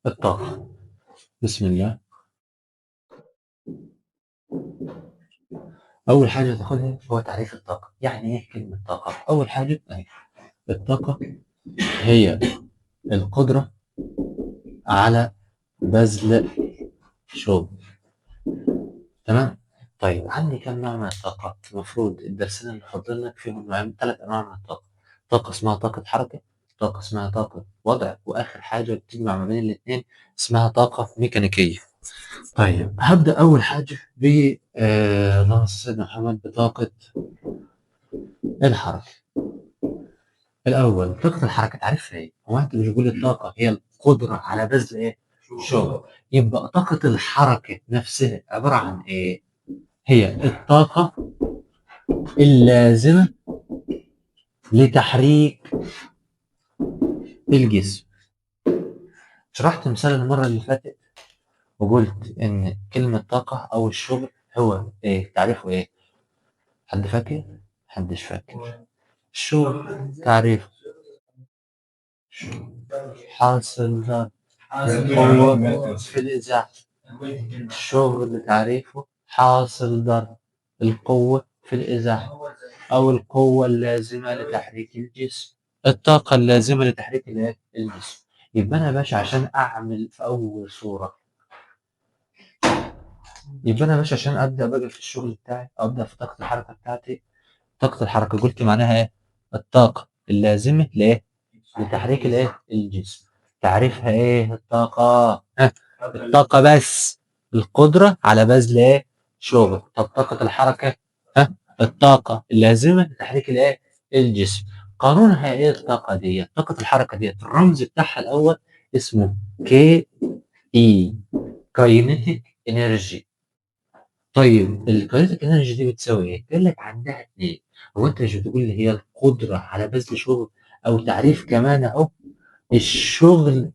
الطاقة. بسم الله. أول حاجة تاخدها هو تعريف الطاقة. يعني إيه كلمة طاقة؟ أول حاجة أهي، الطاقة هي القدرة على بذل شغل. تمام؟ طيب عندي كم نوع من الطاقة؟ المفروض الدرسين اللي فاضلين فيهم نوعين، 3 أنواع من الطاقة. طاقة اسمها طاقة حركة، طاقة اسمها طاقة وضع، وآخر حاجة بتجمع ما بين الاتنين اسمها طاقة ميكانيكية. طيب هبدأ أول حاجة ب اللهم صل على سيدنا محمد بطاقة الحركة. الأول طاقة الحركة تعرفها إيه؟ هو أنت مش بتقول الطاقة هي القدرة على بذل إيه؟ شغل. يبقى طاقة الحركة نفسها عبارة عن إيه؟ هي الطاقة اللازمة لتحريك الجسم. شرحت مثال المرة اللي فاتت وقلت إن كلمة طاقة أو الشغل هو إيه؟ تعريفه إيه؟ حد فاكر؟ محدش فاكر. الشغل تعريفه حاصل ضرب القوة في الإزاحة. الشغل تعريفه حاصل ضرب القوة في الإزاحة أو القوة اللازمة لتحريك الجسم، الطاقة اللازمة لتحريك الجسم. يبقى أنا يا باشا عشان أعمل في أول صورة، يبقى أنا يا باشا عشان أبدأ بقى في الشغل بتاعي أو أبدأ في طاقة الحركة بتاعتي. طاقة الحركة قلت معناها إيه؟ الطاقة اللازمة لإيه؟ لتحريك الإيه؟ الجسم. تعريفها إيه الطاقة؟ الطاقة بس القدرة على بذل إيه؟ شغل. طب طاقة الحركة الطاقة اللازمة لتحريك الإيه؟ الجسم. قانونها إيه الطاقة دي؟ طاقة الحركة دي الرمز بتاعها الأول اسمه كي إي، كاينيتيك إنرجي. طيب الكاينيتيك إنرجي دي بتساوي إيه؟ قال لك عندها اتنين. هو أنت مش بتقول لي هي القدرة على بذل شغل؟ أو تعريف كمان أهو، الشغل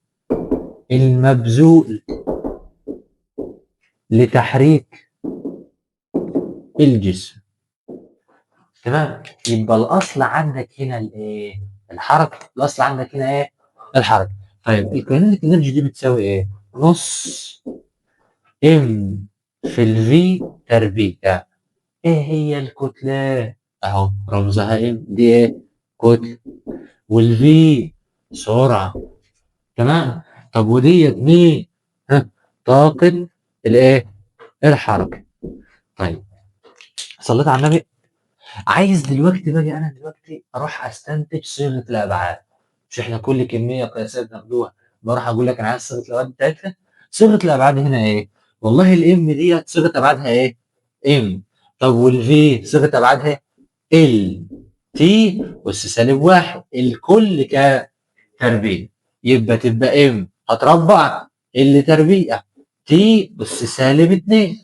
المبذول لتحريك الجسم. تمام؟ يبقى الأصل عندك هنا الإيه؟ الحركة. الأصل عندك هنا إيه؟ الحركة. طيب الكاينيتيك إنرجي دي بتساوي إيه؟ نص ام في الفي تربيع. إيه هي الكتلة؟ أهو رمزها ام دي إيه؟ كتلة. والفي سرعة. تمام؟ طب وديت مين؟ طاقة الإيه؟ الحركة. طيب صليت على النبي. عايز دلوقتي باجي انا دلوقتي اروح استنتج صيغه الابعاد. مش احنا كل كميه قياسيه بناخدوها بروح اقول لك انا عايز صيغه الابعاد بتاعتها؟ صيغه الابعاد هنا ايه؟ والله الام ديت صيغه ابعادها ايه؟ ام. طب والفي صيغه ابعادها ال تي اس سالب واحد، الكل كتربيع. يبقى تبقى ام هتربع ال تربيع تي اس سالب 2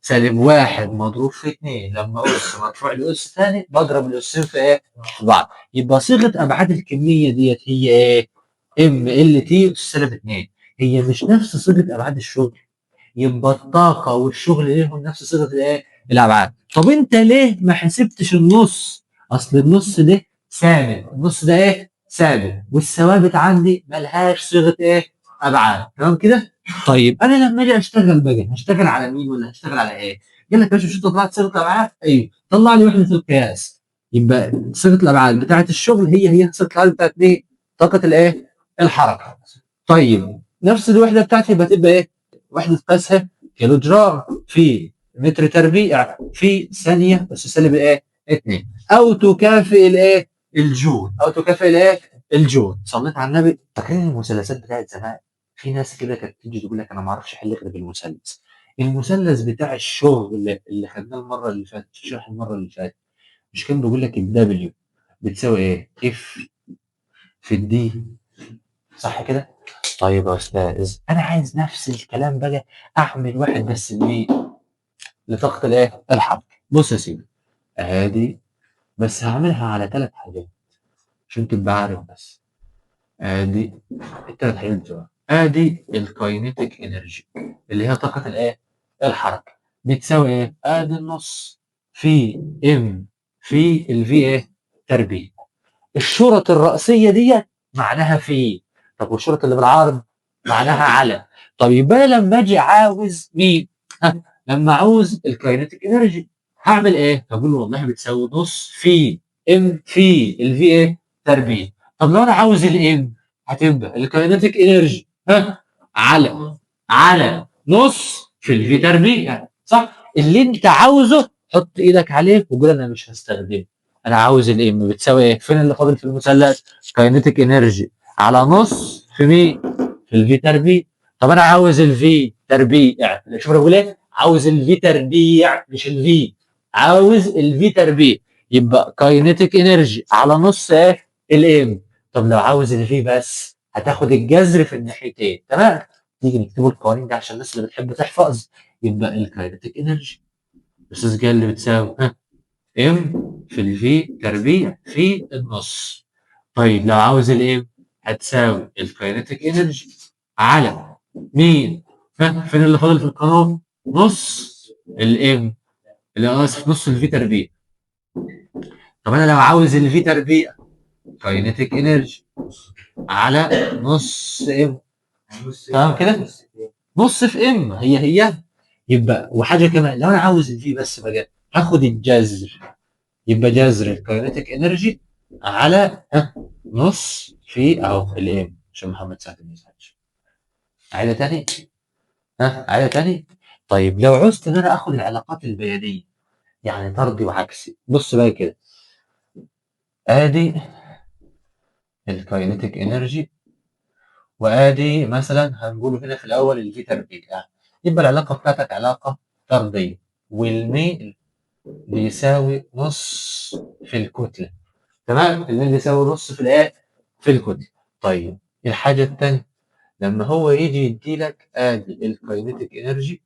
سالب واحد مضروب في 2 لما أس مرفوع لأس تاني بضرب الأسين في إيه؟ في بعض. يبقى صيغة أبعاد الكمية ديت هي إيه؟ ام ال تي أس سالب 2. هي مش نفس صيغة أبعاد الشغل؟ يبقى الطاقة والشغل ليهم نفس صيغة الإيه؟ الأبعاد. طب أنت ليه ما حسبتش النص؟ أصل النص ده ثابت، النص ده إيه؟ ثابت، والثوابت عندي ملهاش صيغة إيه؟ أبعاد. تمام كده؟ طيب انا لما اجي اشتغل بقى هشتغل على مين ولا هشتغل على ايه؟ قال لك يا باشا مش انت طلعت صيغه الابعاد؟ ايوه طلع لي وحده القياس. يبقى صيغه الابعاد بتاعه الشغل هي صيغه الابعاد بتاعه ايه؟ طاقه الايه؟ الحركه. طيب نفس الوحده بتاعتي يبقى تبقى ايه؟ وحده قياسها كيلو جرام في متر تربيع في ثانيه بس سالب ايه؟ 2. او تكافئ الايه؟ الجول. او تكافئ الايه؟ الجول. صليت على النبي. فاكرين المثلثات بتاعت زمان؟ في ناس كده كانت تيجي تقول لك انا ما اعرفش احل غير بالمثلث. المثلث بتاع الشغل اللي خدناه المره اللي فاتت في شرح المره اللي فاتت، مش كان بيقول لك الدبليو بتساوي ايه؟ اف في الدي، صح كده؟ طيب يا استاذ انا عايز نفس الكلام بقى اعمل واحد بس لطاقه الايه؟ الحركه. بص يا سيدي ادي، بس هعملها على 3 حاجات عشان تبقى عارف بس. ادي الثلاث حاجات بتوع ادي الكاينيتيك انرجي اللي هي طاقه الايه؟ الحركه. بتساوي ايه؟ ادي النص في ام في الفي ايه؟ تربيع. الشرط الرأسيه ديت معناها في. طب والشرط اللي بالعرض؟ معناها على. طب يبقى انا لما اجي عاوز مين؟ لما عاوز الكاينتيك انرجي هعمل ايه؟ هقول له والله بتساوي نص في ام في الفي ايه؟ تربيع. طب لو انا عاوز الام هتبقى الكاينتيك انرجي على نص في الفي تربيع، صح؟ اللي انت عاوزه حط ايدك عليه وقول انا مش هستخدمه. انا عاوز الام بتساوي ايه؟ فين اللي فاضل في المثلث؟ كاينتيك انرجي على نص في مين؟ في الفي تربيع. طب انا عاوز الفي تربيع، شوف انا بقول ايه؟ عاوز الفي تربيع مش الفي، عاوز الفي تربيع. يبقى كاينتيك انرجي على نص ايه؟ الام. طب لو عاوز الفي بس هتاخد الجذر في الناحيتين، تمام؟ نيجي نكتبوا القوانين دي عشان الناس اللي بتحب تحفظ. يبقى الكاينتيك انرجي الاستاذ قال اللي بتساوي ام في الفي تربيع في النص. طيب لو عاوز الام هتساوي الكاينتيك انرجي على مين؟ فين اللي فاضل في القانون؟ نص الام، اللي انا اسف نص الفي تربيع. طب انا لو عاوز الفي تربيع كاينتيك انرجي على نص ام، تمام كده؟ نص في ام هي. يبقى وحاجه كمان لو انا عاوز الفي بس بقى هاخد الجذر، يبقى جذر الكاينتيك انرجي على نص في اهو الام عشان محمد ساعد المساج. عايزه تاني؟ عايزه تاني؟ طيب لو عوزت ان انا اخد العلاقات البيانيه يعني طردي وعكسي، بص بقى كده، ادي الكاينتيك انرجي وادي مثلا هنقوله هنا في الاول الفي تربيع، يبقى العلاقه بتاعتك علاقه طرديه والميل بيساوي نص في الكتله، تمام؟ الميل بيساوي نص في الايه؟ في الكتله. طيب الحاجه الثانيه لما هو يجي يديلك ادي الكاينتيك انرجي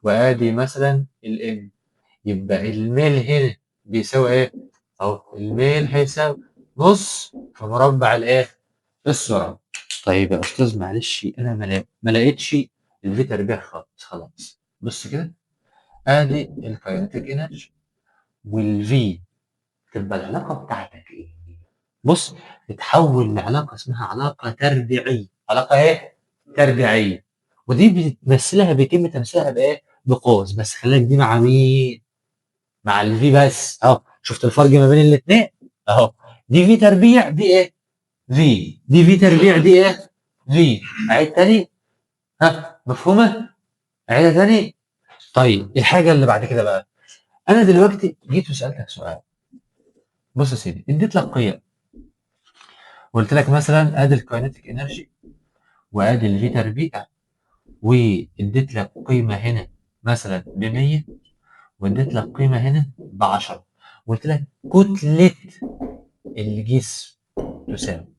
وادي مثلا الام، يبقى الميل هنا بيساوي ايه؟ اهو الميل هيساوي نص في مربع الايه؟ السرعه. طيب يا استاذ معلش انا ما لقيتش الفي تربيع خلاص. بص كده ادي الكاينتيك انرجي والفي، تبقى العلاقه بتاعتك ايه؟ بص تتحول لعلاقه اسمها علاقه تربيعيه. علاقه ايه؟ تربيعيه. ودي بيتم تمثيلها بايه؟ بقوس. بس خليك دي مع مين؟ مع الفي بس اهو. شفت الفرق ما بين الاثنين اهو؟ دي في تربيع دي ايه؟ في. دي في تربيع دي ايه؟ في. اعيد تاني؟ مفهومه؟ اعيدها تاني؟ طيب الحاجه اللي بعد كده بقى، انا دلوقتي جيت وسالتك سؤال. بص يا سيدي اديت لك قيم، قلت لك مثلا ادي الكاينتيك انرجي وادي الفي تربيع، واديت لك قيمه هنا مثلا ب 100 واديت لك قيمه هنا ب 10، قلت لك كتله الجسم تساوي.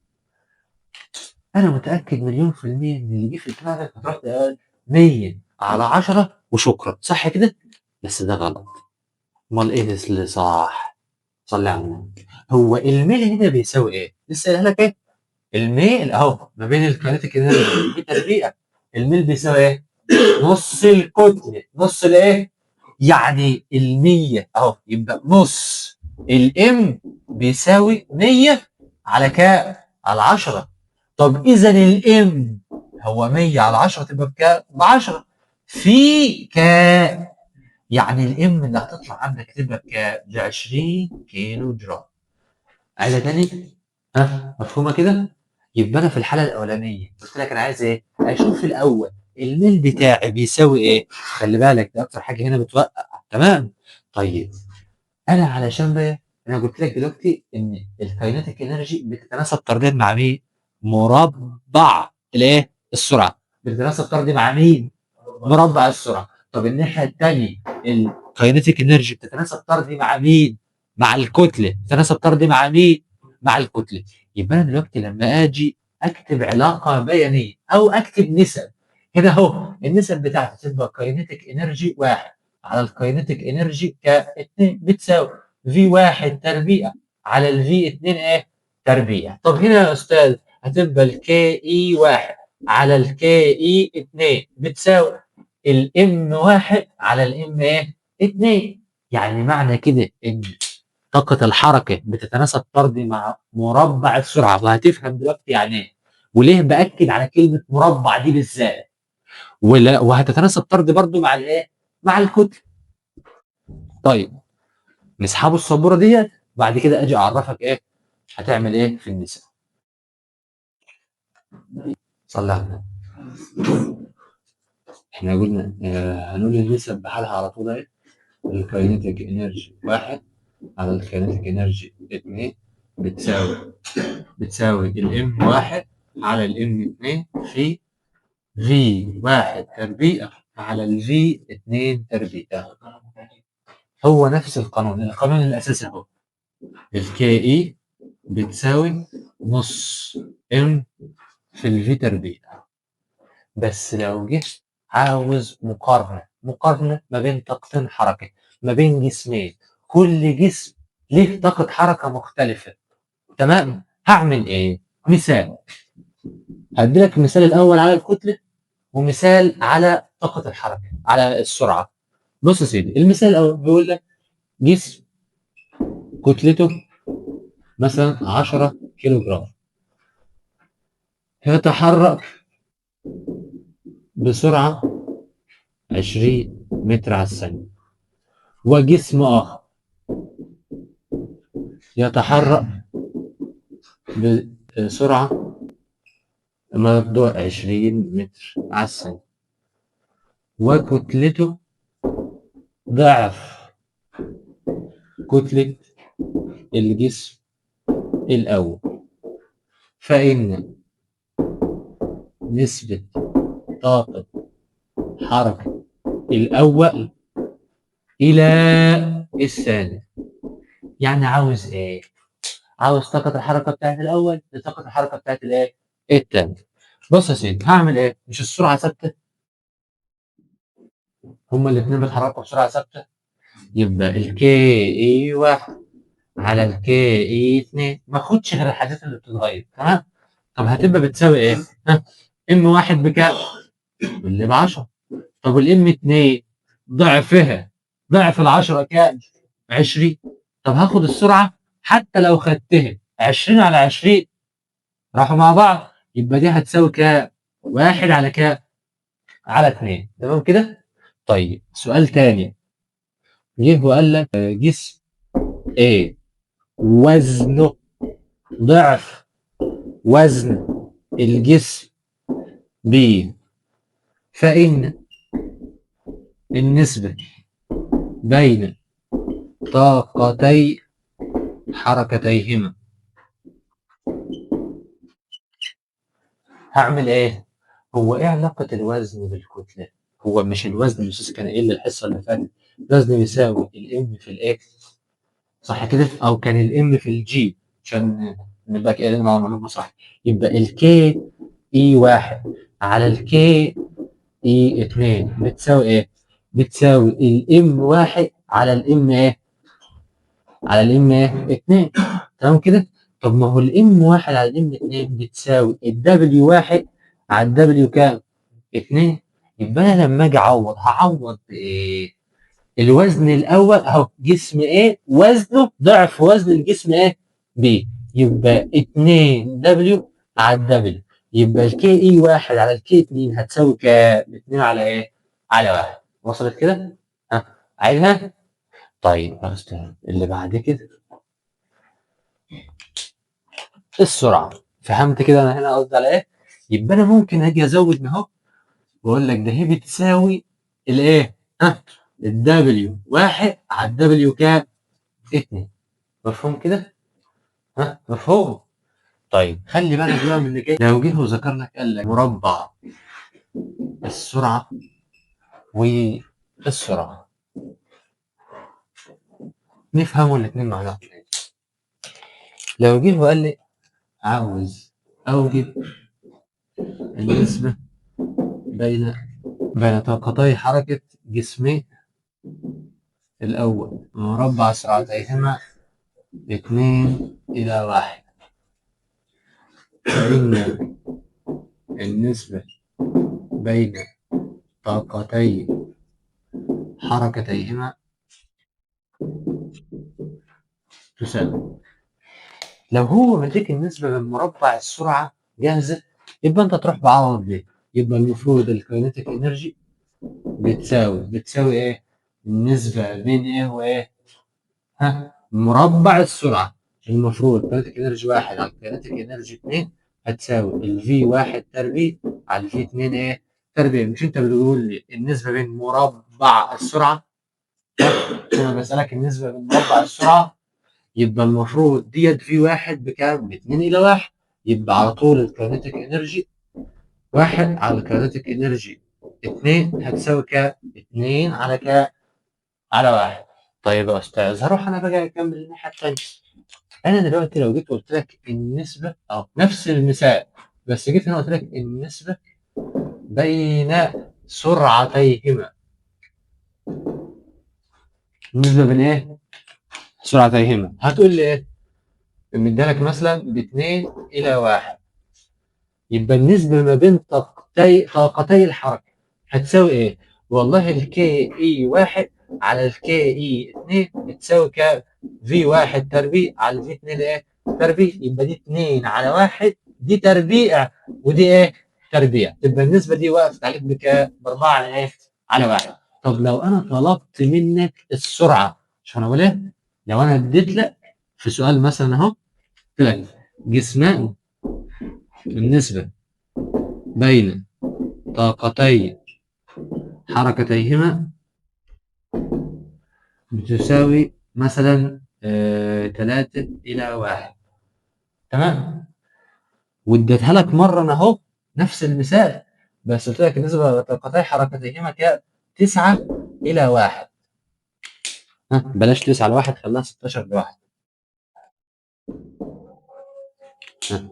انا متاكد مليون في الميه ان اللي جه في دماغك هتروح تقول 100 على 10 وشكرا، صح كده؟ بس ده غلط. امال ايه اللي صح؟ صلي على النبي. هو الميل هنا بيساوي ايه؟ لسه قايلها لك ايه؟ الميل اهو ما بين الكاينتيك انرجي دي تربيع، الميل بيساوي ايه؟ نص الكتله. نص الايه؟ يعني ال 100 اهو، يبقى نص الام بيساوي 100 على كام؟ على 10. طب اذا الام هو 100 على 10 تبقى بكام؟ ب 10 في كام؟ يعني الام اللي هتطلع عندك تبقى بكام؟ ب 20 كيلو جرام. عايزه تاني؟ مفهومه كده؟ يبقى انا في الحاله الاولانيه قلت لك انا عايز ايه؟ اشوف الاول الميل بتاعي بيساوي ايه؟ خلي بالك ده اكتر حاجه هنا بتوقع، تمام؟ طيب انا علشان بقى انا قلت لك دلوقتي ان الكاينتيك انرجي بتتناسب طرديا مع مين؟ مربع الايه؟ السرعه. بتتناسب طردي مع مين؟ مربع السرعه. طب الناحيه الثانيه الكاينتيك انرجي بتتناسب طردي مع مين؟ مع الكتله. بتتناسب طردي مع مين؟ مع الكتله. يبقى انا دلوقتي لما اجي اكتب علاقه بيانيه او اكتب نسب، هنا اهو النسب بتاعتي تبقى كاينتيك انرجي 1 على الكاينتيك انرجي ك2 بتساوي في 1 تربيع على الفي 2 ايه؟ تربيع. طب هنا يا استاذ هتبقى الكي اي 1 على الكي اي 2 بتساوي الام 1 على الام ايه؟ 2. يعني معنى كده ان طاقة الحركة بتتناسب طردي مع مربع السرعة، وهتفهم دلوقتي يعني ايه. وليه باكد على كلمه مربع دي بالذات؟ وهتتناسب طرد برضو مع الايه؟ مع الكتله. طيب نسحبوا السبوره ديت، وبعد كده اجي اعرفك ايه هتعمل ايه في النسب. صلي على النبي. احنا قلنا هنقول النسب بحالها على طول ايه؟ الكاينيتيك انرجي 1 على الكاينيتيك انرجي 2 بتساوي الام 1 على الام 2 في في 1 تربيع على الفي 2 تربيع. هو نفس القانون الاساسي اهو. الكي اي بتساوي نص ام في الفي تربيع. بس لو جيت عاوز مقارنة ما بين طاقتين حركة، ما بين جسمين، كل جسم ليه طاقة حركة مختلفة، تمام؟ هعمل ايه؟ مثال، هدي لك المثال الاول على الكتلة، ومثال على طاقة الحركة، على السرعة. بص يا سيدي، المثال الاول بيقول لك جسم كتلته مثلا 10 كيلو جرام، يتحرك بسرعة 20 متر على الثانية. وجسم آخر يتحرك بسرعة برضه 20 متر على الثانية، وكتلته ضعف كتلة الجسم الأول. فإن نسبة طاقة حركة الأول إلى الثاني. يعني عاوز إيه؟ عاوز طاقة الحركة بتاعت الأول لطاقة الحركة بتاعت الإيه؟ التاني. بص يا سيدي، هعمل إيه؟ مش السرعة ثابتة؟ هما الاتنين بيتحركوا بسرعة ثابتة، يبقى الكي إي 1 على الكي إي 2 ما اخدش غير الحاجات اللي بتتغير، تمام؟ طب هتبقى بتساوي إيه؟ ها؟ إم 1 بكام؟ اللي ب 10. طب والإم 2 ضعفها، ضعف ال 10 كام؟ 20. طب هاخد السرعة، حتى لو خدتها 20 على 20 راحوا مع بعض، يبقى دي هتساوي كام؟ 1 على كام؟ على 2. تمام كده؟ طيب سؤال تاني، جه وقال لك جسم A وزنه ضعف وزن الجسم B، فإن النسبة بين طاقتي حركتيهما. هعمل ايه؟ هو ايه علاقة الوزن بالكتلة؟ هو مش الوزن مش كان قايل الحصة اللي فاتت الوزن بيساوي الام في الاكس، صح كده؟ او كان الام في الجي، عشان نبقى قايلين مع المعلومة صح. يبقى الكي اي 1 على الكي اي 2 بتساوي ايه؟ بتساوي الام 1 على الام ايه؟ على الام ايه؟ 2. تمام كده؟ طب ما هو الام 1 على الام 2 بتساوي الدبليو 1 على الدبليو كام؟ 2. يبقى انا لما اجي اعوض هعوض بايه؟ الوزن الاول اهو، جسم ايه وزنه ضعف وزن الجسم ايه؟ بي، يبقى 2 دبليو على الدبليو. يبقى الكي اي 1 على الكي 2 هتساوي كام؟ 2 على ايه؟ على 1. وصلت كده؟ ها عايزها؟ طيب اللي بعد كده السرعه. فهمت كده انا هنا قصدي على ايه؟ يبقى انا ممكن اجي ازود من اهو واقول لك ده هي بتساوي الايه؟ ها الدبليو 1 على الدبليو كام؟ 2. مفهوم كده؟ ها مفهوم؟ طيب خلي بالك بقى من اللي جاي. لو جه وذكر لك قال لك مربع السرعه والسرعه، نفهموا الاثنين مع بعض. لو جه وقال لي عاوز اوجد النسبه بين طاقتي حركه جسمي الأول مربع سرعتيهما 2 إلى 1، فإن النسبة بين طاقتي حركتيهما تساوي. لو هو مديك النسبة من مربع السرعة جاهزة، يبقى انت تروح بعوض دي، يبقى المفروض الكاينيتيك انرجي بتساوي ايه؟ النسبة بين ايه وايه؟ مربع السرعة. المفروض كاينيتيك انرجي 1 على كاينيتيك انرجي 2 هتساوي الفي 1 تربيع على الفي 2 ايه؟ تربيع. مش انت بتقول لي النسبة بين مربع السرعة؟ انا بسألك النسبة بين مربع السرعة، يبقى المفروض ديت في 1 بكام؟ ب 2 إلى 1. يبقى على طول الكاينيتيك انرجي 1 على الكاينيتيك انرجي 2 هتساوي كام؟ 2 على كام؟ على 1. طيب يا استاذ هروح انا بقى اكمل الناحيه الثانيه. انا دلوقتي لو جيت قلت لك النسبه او نفس المثال، بس جيت هنا قلت لك النسبه بين سرعتيهما. النسبه بين ايه؟ سرعتيهما. هتقول لي ايه؟ مديلك مثلا ب 2 الى 1. يبقى النسبه ما بين طاقتي الحركه هتساوي ايه؟ والله الكي اي 1 على الكي اي 2 بتساوي كام؟ في 1 تربيع على في 2 ايه؟ تربيع. يبقى دي 2 على 1 دي تربيع ودي ايه؟ تربيع. تبقى النسبه دي وقفت عليك بكام؟ ب 4 على ايه؟ على 1. طب لو انا طلبت منك السرعه، شوف انا بقول ايه؟ لو انا اديت لك في سؤال مثلا اهو قلت لك جسمان النسبه بين طاقتي حركتيهما بتساوي مثلا 3 إلى 1. تمام؟ واديتها لك مرة أنا أهو نفس المثال، بس قلت لك النسبة طاقتي حركتيهما كام؟ 9 إلى 1. بلاش 9 لواحد، خليها 16 لواحد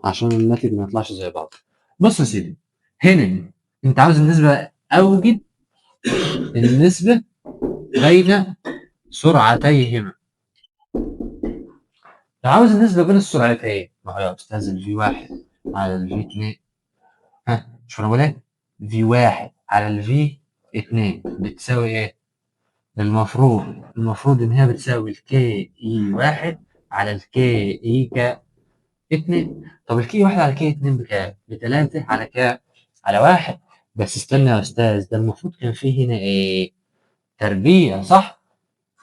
عشان الناتج ما يطلعش زي بعض. بص يا سيدي، هنا أنت عاوز النسبة، أوجد النسبة بين سرعتيهما. لو عاوز النسبة بين السرعتين، ما هو يا أستاذ الفي 1 على الفي 2 شو انا بقول ايه؟ في 1 على الفي 2 بتساوي ايه؟ المفروض ان هي بتساوي الكي اي 1 على الكي اي 2. طب الكي 1 على الكي 2 بكام؟ ب 3 على كام؟ على 1. بس استنى يا استاذ، ده المفروض كان فيه هنا ايه؟ تربيع، صح؟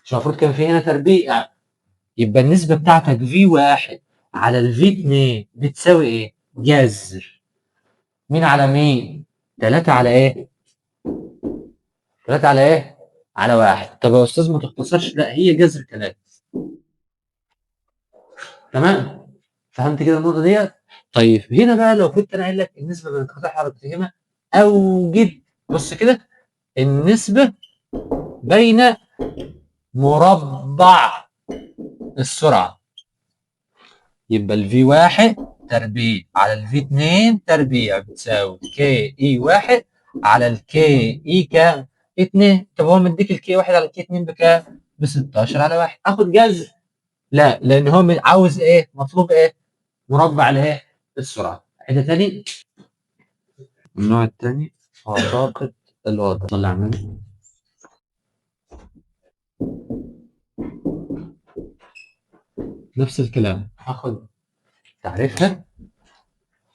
مش المفروض كان فيه هنا تربيع؟ يبقى النسبة بتاعتك في 1 على الفي 2 بتساوي ايه؟ جذر مين على مين؟ 3 على ايه؟ 3 على ايه؟ على 1. طب يا استاذ ما تختصرش، لا هي جذر 3. تمام؟ فهمت كده النقطة ديت؟ طيب هنا بقى لو كنت انا قايل لك النسبة بين انقطاع حركتهما، اوجد بص كده النسبة بين مربع السرعة. يبقى الفي 1 تربيع على الفي 2 تربيع بتساوي كي اي 1 على الكي اي كام؟ 2. طب هو مديك الكي 1 على الكي 2 بكام؟ ب 16 على 1. اخد جذر؟ لا، لان هو عاوز ايه؟ مطلوب ايه؟ مربع لايه؟ السرعه. عيدها تاني. النوع الثاني هو طاقه الوضع. صلي على النبي. نفس الكلام، هاخد تعريفها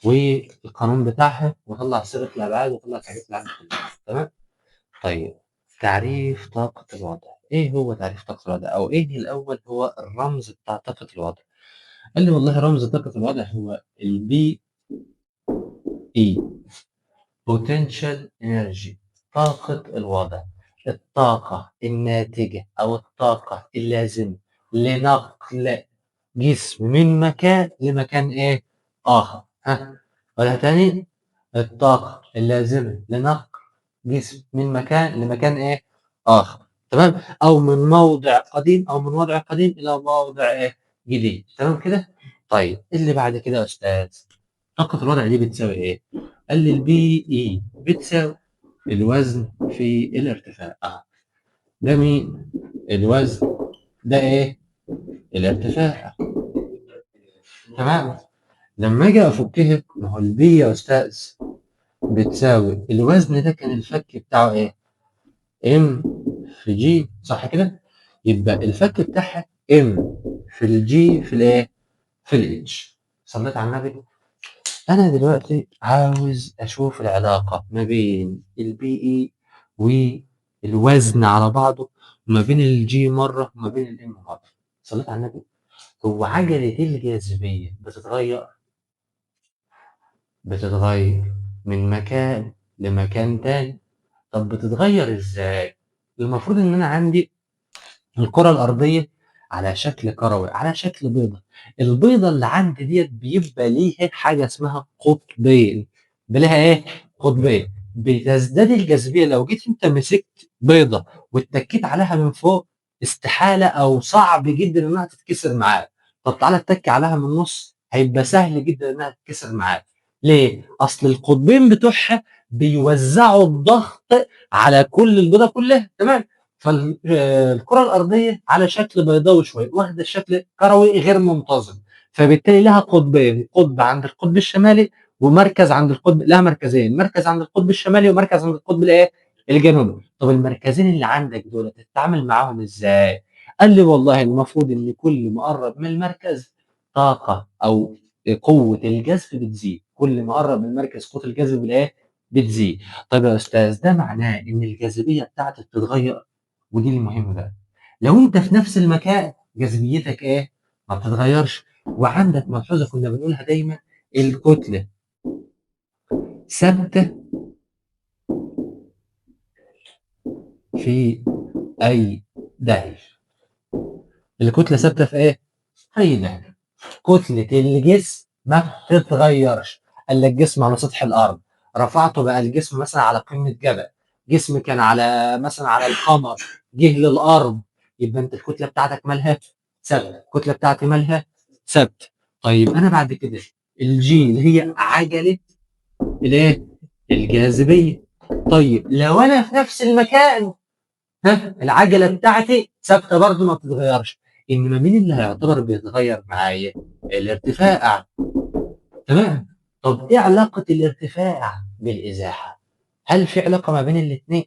والقانون بتاعها واطلع صيغه الابعاد واطلع تعريف العام كلها. تمام؟ طيب تعريف طاقه الوضع. ايه هو تعريف طاقه الوضع؟ او ايه الاول هو الرمز بتاع طاقه الوضع؟ قال لي والله رمز طاقه الوضع هو البي اي، potential energy، طاقة الوضع، الطاقة الناتجة أو الطاقة اللازمة لنقل جسم من مكان لمكان إيه؟ آخر. ولا تاني؟ الطاقة اللازمة لنقل جسم من مكان لمكان إيه؟ آخر. تمام؟ أو من موضع قديم أو من وضع قديم إلى موضع إيه؟ جديد. تمام كده؟ طيب اللي بعد كده يا أستاذ، طاقة الوضع دي بتساوي إيه؟ قال لي البي إي بتساوي الوزن في الارتفاع. ده مين؟ الوزن. ده إيه؟ الارتفاع. تمام؟ لما أجي أفكها، ما هو البي يا أستاذ بتساوي الوزن ده كان الفك بتاعه إيه؟ ام في جي، صح كده؟ يبقى الفك بتاعها ام في الجي في الإيه؟ في الاتش. صليت على النبي؟ أنا دلوقتي عاوز أشوف العلاقة ما بين البي إي والوزن على بعضه، وما بين الجي مرة وما بين الإم مرة. صليت على النبي. هو عجلة الجاذبية بتتغير من مكان لمكان تاني. طب بتتغير إزاي؟ المفروض إن أنا عندي الكرة الأرضية على شكل كروي، على شكل بيضة. البيضة اللي عندي ديت بيبقى ليها حاجة اسمها قطبين. بليها ايه؟ قطبين. بتزداد الجاذبية. لو جيت انت مسكت بيضة واتكيت عليها من فوق، استحالة او صعب جدا انها تتكسر معاك. طب تعالى اتك عليها من النص، هيبقى سهل جدا انها تتكسر معاك. ليه؟ اصل القطبين بتوعها بيوزعوا الضغط على كل البيضة كلها. تمام. فالكرة الأرضية على شكل بيضاوي شوية، واخدة شكل كروي غير منتظم، فبالتالي لها قطبين، قطب عند القطب الشمالي ومركز عند القطب، لها مركزين، مركز عند القطب الشمالي ومركز عند القطب الايه؟ الجنوبي. طب المركزين اللي عندك دول تتعامل معاهم ازاي؟ قال لي والله المفروض ان كل ما قرب من المركز طاقة او قوة الجذب بتزيد. كل ما قرب من المركز قوة الجذب بالايه؟ بتزيد. طيب يا استاذ، ده معناه ان الجاذبية بتاعتك بتتغير؟ ودي المهم بقى. لو انت في نفس المكان جاذبيتك ايه؟ ما بتتغيرش. وعندك ملحوظه كنا بنقولها دايما: الكتله ثابته في اي داهيه. الكتله ثابته في ايه؟ اي داهيه. كتله الجسم ما بتتغيرش. قال لك جسم على سطح الارض، رفعته بقى الجسم مثلا على قمه جبل، جسم كان على مثلا على القمر، جه للارض، يبقى انت الكتله بتاعتك مالها؟ ثابته. الكتله بتاعتي مالها؟ ثابته. طيب انا بعد كده الجي اللي هي عجله الايه؟ الجاذبيه. طيب لو انا في نفس المكان، ها، العجله بتاعتي ثابته برضه ما بتتغيرش. انما مين اللي هيعتبر بيتغير معايا؟ الارتفاع. تمام. طب ايه علاقه الارتفاع بالازاحه؟ هل في علاقه ما بين الاثنين؟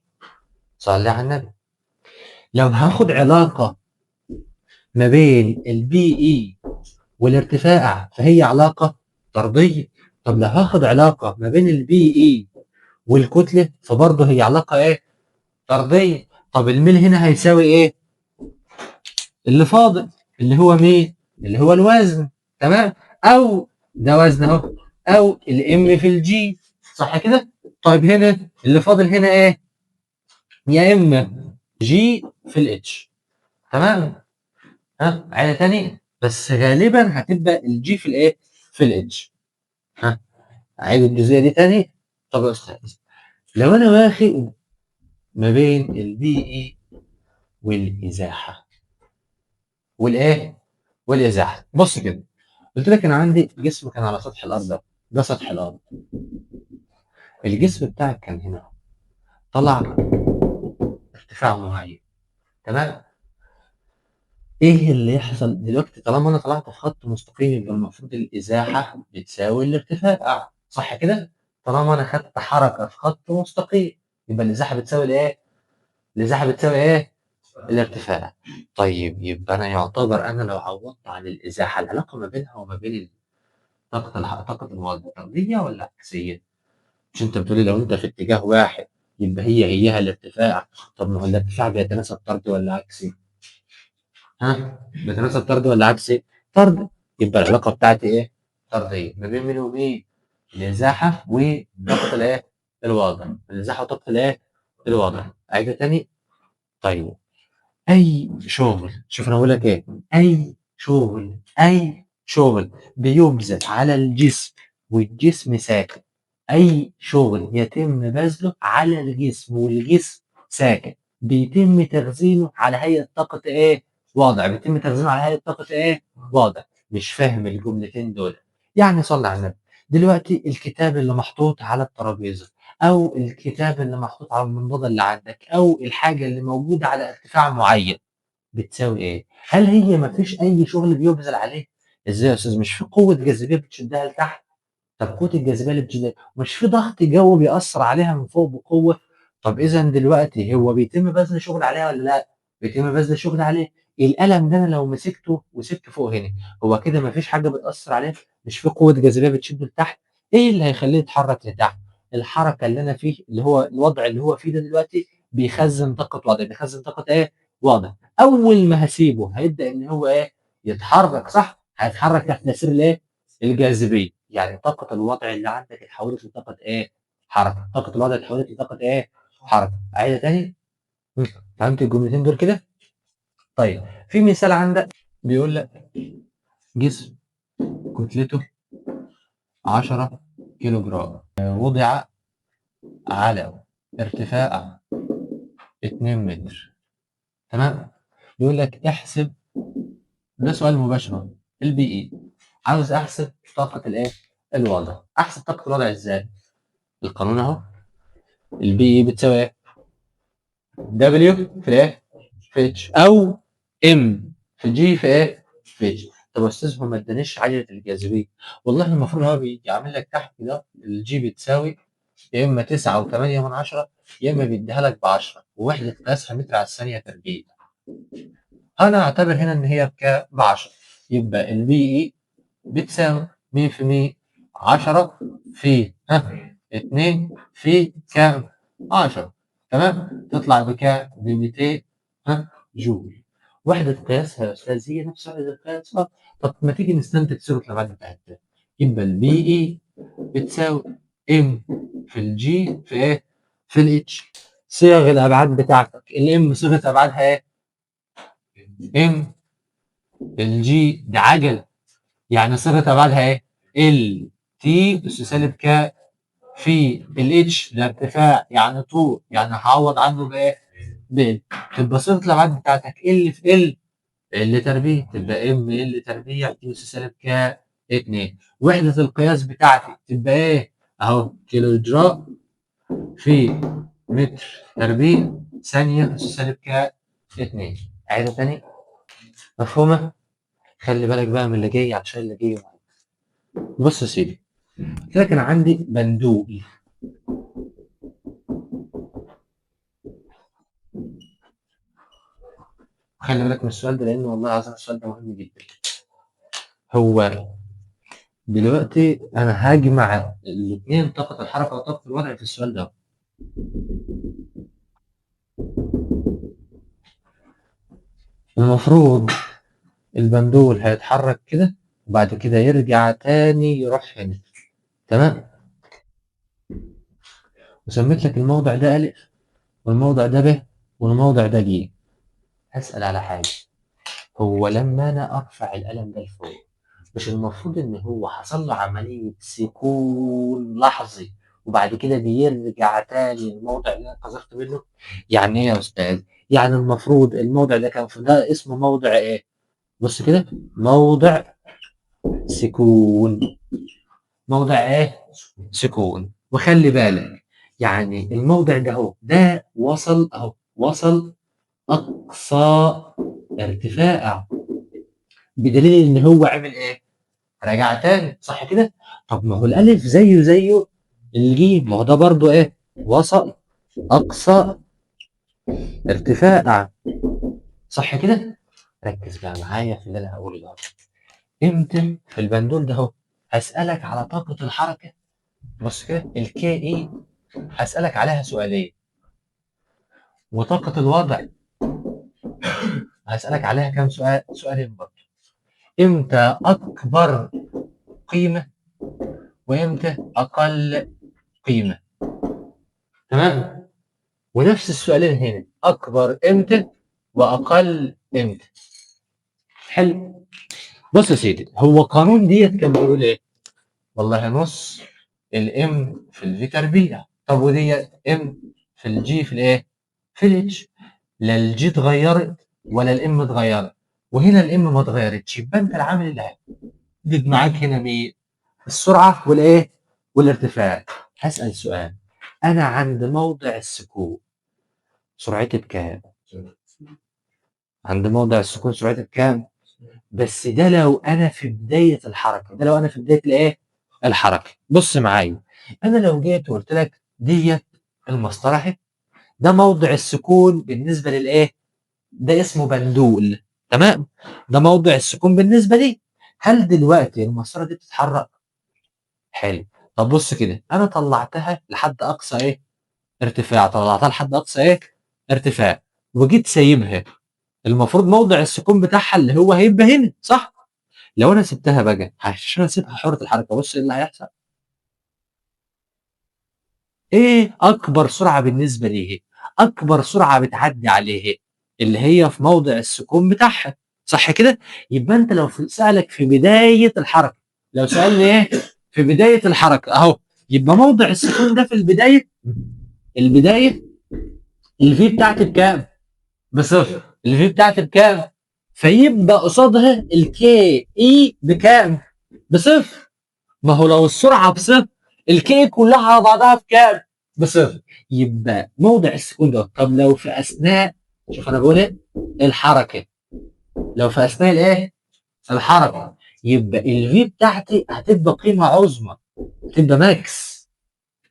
صلي على النبي. لو هاخد علاقه ما بين البي اي والارتفاع فهي علاقه طرديه. طب لو هاخد علاقه ما بين البي اي والكتله فبرضه هي علاقه ايه؟ طرديه. طب الميل هنا هيساوي ايه؟ اللي فاضل اللي هو مين؟ اللي هو الوزن. تمام. او ده وزن اهو، او الام في الجي. صح كده؟ طيب هنا اللي فاضل هنا ايه؟ يا اما جي في الاتش. تمام. ها عيله تاني، بس غالبا هتبقى الجي في الايه؟ في الاتش. ها اعيد الجزئيه دي تاني. طب يا استاذ، لو انا واخد ما بين البي اي والازاحه والايه؟ والازاحه. بص كده، قلت لك انا عندي جسم كان على سطح الارض ده، ده سطح الارض. الجسم بتاعك كان هنا، طلع ارتفاع معين. تمام. ايه اللي يحصل دلوقتي؟ طالما انا طلعت في خط مستقيم يبقى المفروض الازاحه بتساوي الارتفاع. صح كده؟ طالما انا خدت حركه في خط مستقيم يبقى الازاحه بتساوي الايه؟ الازاحه بتساوي ايه؟ الارتفاع. طيب يبقى انا يعتبر انا لو عوضت عن الازاحه، العلاقه ما بينها وما بين طاقه المواد طرديه ولا عكسيه؟ مش انت بتقولي لو انت في اتجاه واحد يبقى هي هيها الارتفاع؟ طب ما هو الارتفاع بيتناسب طردي ولا عكسي؟ ها بيتناسب طردي ولا عكسي؟ طردي. يبقى العلاقه بتاعتي ايه؟ طرديه ما بين مين ومين؟ الازاحه وطاقه الايه؟ الوضع. الازاحه وطاقه الايه؟ الوضع. عايزه تاني؟ طيب اي شغل، شوف انا بقول لك ايه، اي شغل بيبذل على الجسم والجسم ساكن، اي شغل يتم بذله على الجسم والجسم ساكن بيتم تخزينه على هيئة طاقة ايه؟ وضع. بيتم تخزينه على هيئة طاقة ايه؟ وضع. مش فاهم الجملتين دول؟ يعني صلي على النبي. دلوقتي الكتاب اللي محطوط على الترابيزة، او الكتاب اللي محطوط على المنضدة اللي عندك، او الحاجة اللي موجودة على ارتفاع معين، بتساوي ايه؟ هل هي ما فيش اي شغل بيبذل عليه؟ ازاي يا استاذ؟ مش في قوة جاذبية بتشدها لتحت؟ طب قوة الجاذبية اللي بتشدها مش في ضغط جو بيأثر عليها من فوق بقوة؟ طب اذا دلوقتي هو بيتم بذل شغل عليها ولا لا؟ بيتم بذل شغل عليه. القلم ده انا لو مسكته وسبته فوق هنا، هو كده ما فيش حاجة بتأثر عليه؟ مش في قوة جاذبية بتشده لتحت؟ ايه اللي هيخليه يتحرك لتحت؟ الحركه اللي انا فيه، اللي هو الوضع اللي هو فيه ده دلوقتي، بيخزن طاقه وضع. بيخزن طاقه ايه؟ وضع. اول ما هسيبه هيبدا ان هو ايه؟ يتحرك، صح؟ هيتحرك تحت تاثير الايه؟ الجاذبيه. يعني طاقه الوضع اللي عندك اتحولت لطاقه ايه؟ حركه. طاقه الوضع اتحولت لطاقه ايه؟ حركه. اعيدها تاني. مم. فهمت الجملتين دول كده؟ طيب، في مثال عندك بيقول لك جسم كتلته 10 كيلو جرام وضع على ارتفاع 2 متر. تمام. بيقول لك احسب، ده سؤال مباشر اهو، البي اي. عاوز احسب طاقة الايه؟ الوضع. احسب طاقة الوضع ازاي؟ القانون اهو، البي اي بتساوي ايه؟ دبليو في الايه؟ في اتش، او ام في جي في ايه؟ في اتش. طب يا استاذ، هو ما ادانيش عجلة الجاذبية. والله المفروض هو بيجي عامل لك تحت كده الجي بتساوي يا اما 9.8 يا اما بيديها لك ب 10 ووحدة قياسها متر على الثانية تربيع. انا اعتبر هنا ان هي ب 10، يبقى البي اي بتساوي مين في مين؟ 10 في 2 في كام؟ 10. تمام؟ تطلع بكام؟ ب 200 جول. وحدة قياسها يا استاذ هي نفس وحدة القياس. طب ما تيجي نستنتج صيغة الابعاد بتاعتها. يبقى البي اي بتساوي ام في الجي في ايه؟ في الاتش. صيغ الابعاد بتاعتك، الام صيغة ابعادها ايه؟ ام. الجي دي عجلة، يعني صيغة ابعادها ايه؟ ال تي اس سالب ك في الاتش، ده ارتفاع يعني طول، يعني هعوض عنه بايه؟ ب. تبقى صيغة الابعاد بتاعتك ال في ال، ال تربيع، تبقى ام ال تربيع تي اس سالب ك 2. وحدة القياس بتاعتي تبقى ايه؟ اهو كيلو جرام في متر تربيع ثانية اس سالب ك 2. عايزة تاني؟ مفهومة؟ خلي بالك بقى من اللي جاي عشان اللي جاي معاك. بص يا سيدي، قلت لك انا عندي بندول. خلي بالك من السؤال ده لان والله العظيم السؤال ده مهم جدا. هو دلوقتي انا هجمع الاثنين، طاقة الحركة وطاقة الوضع في السؤال ده. المفروض البندول هيتحرك كده وبعد كده يرجع تاني يروح هنا. تمام. وسميت لك الموضع ده ألف والموضع ده ب والموضع ده ج. هسأل على حاجة. هو لما أنا أرفع القلم ده لفوق، مش المفروض إن هو حصل له عملية سكون لحظي وبعد كده بيرجع تاني الموضع اللي أنا قذفت منه؟ يعني إيه يا أستاذ؟ يعني المفروض الموضع ده كان في ده اسمه موضع إيه؟ بص كده، موضع سكون. موضع إيه؟ سكون. وخلي بالك، يعني الموضع ده اهو، ده وصل اهو، وصل اقصى ارتفاع، بدليل ان هو عمل ايه؟ رجع تاني، صح كده؟ طب ما هو الالف زيه الجيم، ما هو ده برضو ايه؟ وصل اقصى ارتفاع، صح كده؟ ركز بقى معايا في اللي انا هقوله ده. امتى في البندول ده اهو هسألك على طاقة الحركة. بص كده، الكي اي هسألك عليها سؤالين، وطاقة الوضع هسألك عليها كام سؤال؟ سؤالين برضه. امتى اكبر قيمة وامتى اقل قيمة؟ تمام. ونفس السؤالين هنا، اكبر امتى واقل امتى؟ حلو. بص يا سيدي، هو قانون ديت كان بيقول ايه؟ والله نص الام في الفي تربيع. طب وديت ام في الجي في الايه؟ في الاتش. لا الجي اتغيرت ولا الام اتغيرت، وهنا الام ما اتغيرتش، يبقى انت العامل اللي هيحدد معاك هنا مين؟ السرعه والايه؟ والارتفاع. هسأل سؤال، انا عند موضع السكون سرعتي بكام؟ عند موضع السكون سرعتي بكام؟ بس ده لو انا في بدايه الحركه، ده لو انا في بدايه الايه؟ الحركه. بص معايا، انا لو جيت وقلت لك ديت المسطره اهي، ده موضع السكون بالنسبه للايه؟ ده اسمه بندول. تمام. ده موضع السكون بالنسبه لي. هل دلوقتي المسطره دي بتتحرك؟ حلو. طب بص كده، انا طلعتها لحد اقصى ايه ارتفاع، طلعتها لحد اقصى ايه ارتفاع، وجيت سايبها، المفروض موضع السكون بتاعها اللي هو هيبقى هنا صح؟ لو انا سبتها بقى عشان اسيبها حرة الحركة، بص ايه اللي هيحصل. ايه اكبر سرعة بالنسبة ليه؟ اكبر سرعة بتعدي عليه اللي هي في موضع السكون بتاعها، صح كده؟ يبقى انت لو سألك في بداية الحركة، لو سألني ايه في بداية الحركة اهو، يبقى موضع السكون ده في البداية، البداية الفي بتاعتي بكام؟ بصفر. الفي بتاعتي بكام؟ فيبقى قصادها الكي اي بكام؟ بصفر. ما هو لو السرعه بصفر، الكي كلها على بعضها بكام؟ بصفر. يبقى موضع السكون ده، طب لو في اثناء، شوف انا بقول ايه، الحركه، لو في اثناء الايه؟ الحركه، يبقى الفي بتاعتي هتبقى قيمه عظمى، هتبقى ماكس،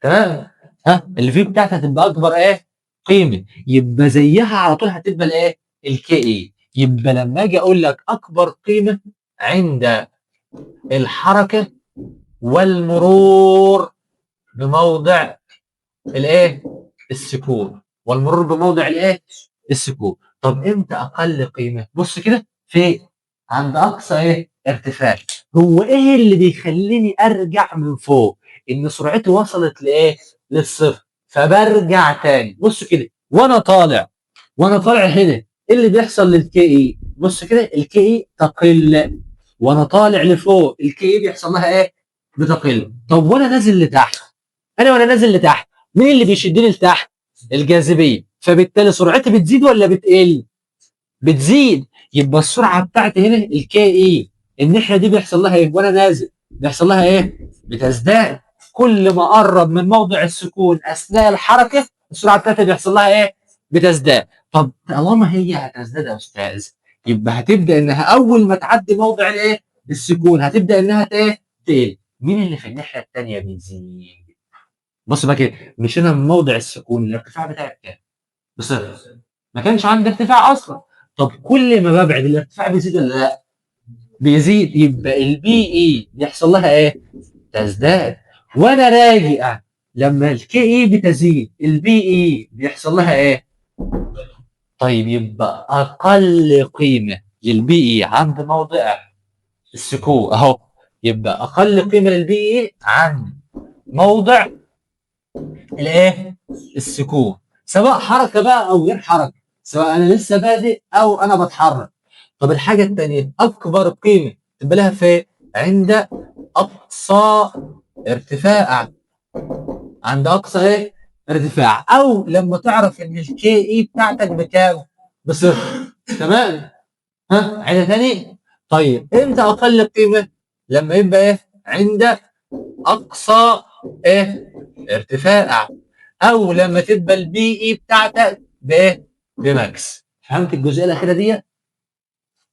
تمام؟ ها الفي بتاعتي هتبقى اكبر ايه؟ قيمه، يبقى زيها على طول هتبقى الايه؟ الكي اي. يبقى لما اجي اقول لك اكبر قيمه عند الحركه والمرور بموضع الايه؟ السكون، والمرور بموضع الايه؟ السكون. طب امتى اقل قيمه؟ بص كده في عند اقصى ايه؟ ارتفاع. هو ايه اللي بيخليني ارجع من فوق؟ ان سرعتي وصلت لايه؟ للصفر، فبرجع تاني. بص كده وانا طالع، وانا طالع هنا ايه اللي بيحصل للكي اي؟ بص كده الكي اي تقل، وانا طالع لفوق الكي اي بيحصل لها ايه؟ بتقل. طب وانا نازل لتحت، انا وانا نازل لتحت مين اللي بيشدني لتحت؟ الجاذبيه، فبالتالي سرعتي بتزيد ولا بتقل؟ بتزيد. يبقى السرعه بتاعتي هنا الكي اي الناحيه دي بيحصل لها ايه وانا نازل؟ بيحصل لها ايه؟ بتزداد. كل ما قرب من موضع السكون اثناء الحركه السرعه بتاعتي بيحصل لها ايه؟ بتزداد. طب طالما هي هتزداد يا استاذ، يبقى هتبدا انها اول ما تعدي موضع الايه؟ السكون هتبدا انها ايه؟ تقل. مين اللي في الناحيه الثانيه بيزيد؟ بص بقى كده، مشينا من موضع السكون الارتفاع بتاعي بكام؟ بصفر. ما كانش عندي ارتفاع اصلا. طب كل ما ببعد الارتفاع بيزيد ولا لا؟ بيزيد. يبقى البي اي بيحصل لها ايه؟ تزداد. وانا راجع لما الكي اي بتزيد البي اي بيحصل لها ايه؟ طيب يبقى اقل قيمه للبي اي عند موضع السكون اهو، يبقى اقل قيمه للبي اي عند موضع الايه؟ السكون، سواء حركه بقى او غير حركه، سواء انا لسه بادئ او انا بتحرك. طب الحاجه الثانيه اكبر قيمه تبقى لها في عند اقصى ارتفاع، عند اقصى ايه؟ ارتفاع، او لما تعرف ان الكي اي بتاعتك بكام؟ بصفر. تمام؟ ها عيدها تاني. طيب امتى اقل قيمه؟ لما يبقى ايه؟ عند اقصى ايه؟ ارتفاع، او لما تبقى البي اي بتاعتك بايه؟ بماكس. فهمت الجزئيه الاخيره دي؟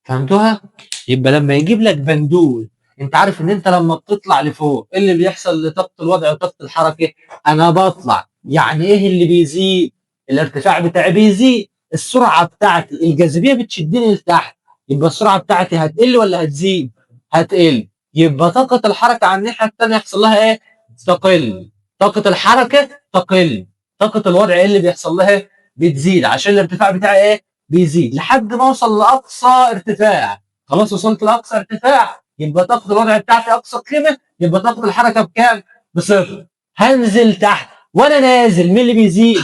فهمتوها؟ يبقى لما يجيب لك بندول، انت عارف ان انت لما بتطلع لفوق ايه اللي بيحصل لطاقه الوضع وطاقه الحركه؟ انا بطلع، يعني ايه اللي بيزيد؟ الارتفاع بتاعي بيزيد، السرعه بتاعتي الجاذبيه بتشدني لتحت، يبقى السرعه بتاعتي هتقل ولا هتزيد؟ هتقل. يبقى طاقه الحركه على الناحيه الثانيه يحصل لها ايه؟ تقل. طاقه الحركه تقل، طاقه الوضع ايه اللي بيحصل لها؟ بتزيد، عشان الارتفاع بتاعي ايه؟ بيزيد لحد ما اوصل لاقصى ارتفاع. خلاص وصلت لاقصى ارتفاع، يبقى طاقه الوضع بتاعتي اقصى قيمه، يبقى طاقه الحركه بكام؟ بصفر. هنزل تحت، وانا نازل مين اللي بيزيد؟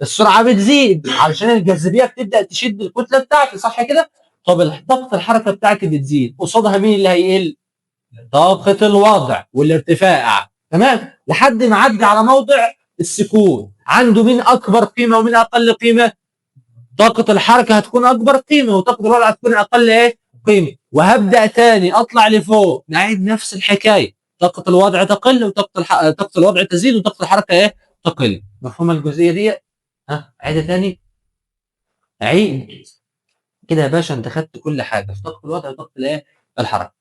السرعه بتزيد علشان الجاذبيه بتبدا تشد الكتله بتاعتي، صح كده؟ طب طاقه الحركه بتاعتي بتزيد، قصادها مين اللي هيقل؟ طاقه الوضع والارتفاع، تمام؟ لحد ما عدي على موضع السكون، عنده مين اكبر قيمه ومين اقل قيمه؟ طاقة الحركة هتكون أكبر قيمة، وطاقة الوضع هتكون أقل إيه؟ قيمة. وهبدأ تاني أطلع لفوق، نعيد نفس الحكاية، طاقة الوضع تقل طاقة الوضع تزيد وطاقة الحركة إيه؟ تقل. مفهوم الجزئية دي؟ ها عيدها تاني؟ عيد كده يا باشا، أنت خدت كل حاجة في طاقة الوضع وطاقة الإيه؟ الحركة.